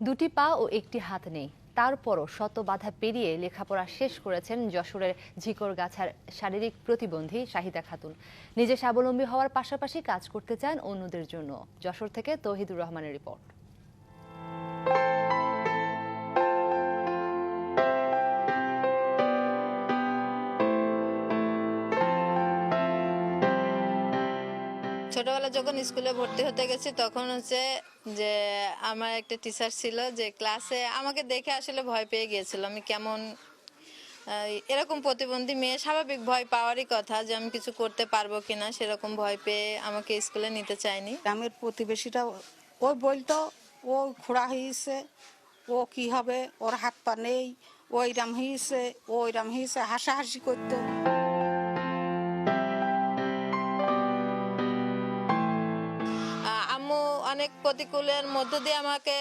দুটি পা ও একটি হাত নেই, তারপরও শত বাধা পেরিয়ে লেখাপড়া শেষ করেছেন যশোরের ঝিকরগাছার শারীরিক প্রতিবন্ধী শাহিদা খাতুন। নিজে স্বাবলম্বী হওয়ার পাশাপাশি কাজ করতে চান অন্যদের জন্য। যশোর থেকে তৌহিদুর রহমানের রিপোর্ট। ছোটবেলা যখন স্কুলে ভর্তি হতে গেছি তখন যে আমার একটা টিচার ছিল যে ক্লাসে আমাকে দেখে আসলে ভয় পেয়ে গিয়েছিল। আমি কেমন এরকম প্রতিবন্ধী মেয়ে, স্বাভাবিক ভয় পাওয়ারই কথা যে আমি কিছু করতে পারবো কিনা, সেরকম ভয় পেয়ে আমাকে স্কুলে নিতে চায়নি। গ্রামের প্রতিবেশীরা ও বলতো ও খোড়া হয়েছে, ও কি হবে, ওর হাত পা নেই, ওইরাম হয়েছে ওইরাম হয়েছে, হাসাহাসি করতো। আম্মু অনেক প্রতিকূলের মধ্য দিয়ে আমাকে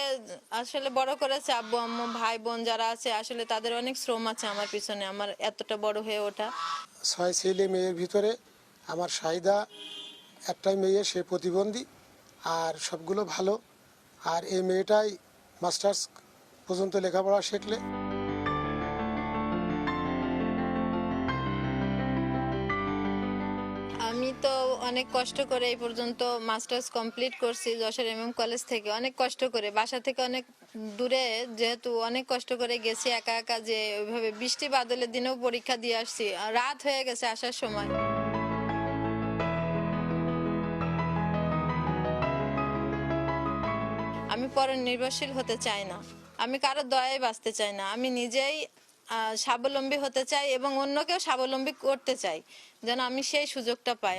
আসলে বড় করেছে। আব্বু আম্মু ভাই বোন যারা আছে আসলে তাদের অনেক শ্রম আছে আমার পিছনে, আমার এতটা বড় হয়ে ওঠা। 6 ছেলে মেয়ের ভিতরে আমার শাহিদা একটাই মেয়ে, সে প্রতিবন্ধী, আর সবগুলো ভালো। আর এই মেয়েটাই মাস্টার্স পর্যন্ত লেখাপড়া শিখলে। আমি তো অনেক কষ্ট করে এই পর্যন্ত মাস্টার্স কমপ্লিট করছি যশোর MM কলেজ থেকে। অনেক কষ্ট করে, বাসা থেকে অনেক দূরে, যেহেতু অনেক কষ্ট করে গেছি একা একা, যে ওইভাবে বৃষ্টি বাদলের দিনেও পরীক্ষা দিয়ে আসছি। রাত হয়ে গেছে আসার সময়। আমি পরনির্ভরশীল হতে চাই না, আমি কারো দয়ায় বাঁচতে চাই না। আমি নিজেই স্বাবলম্বী হতে চাই এবং অন্যকেও স্বাবলম্বী করতে চাই, যেন আমি সেই সুযোগটা পাই।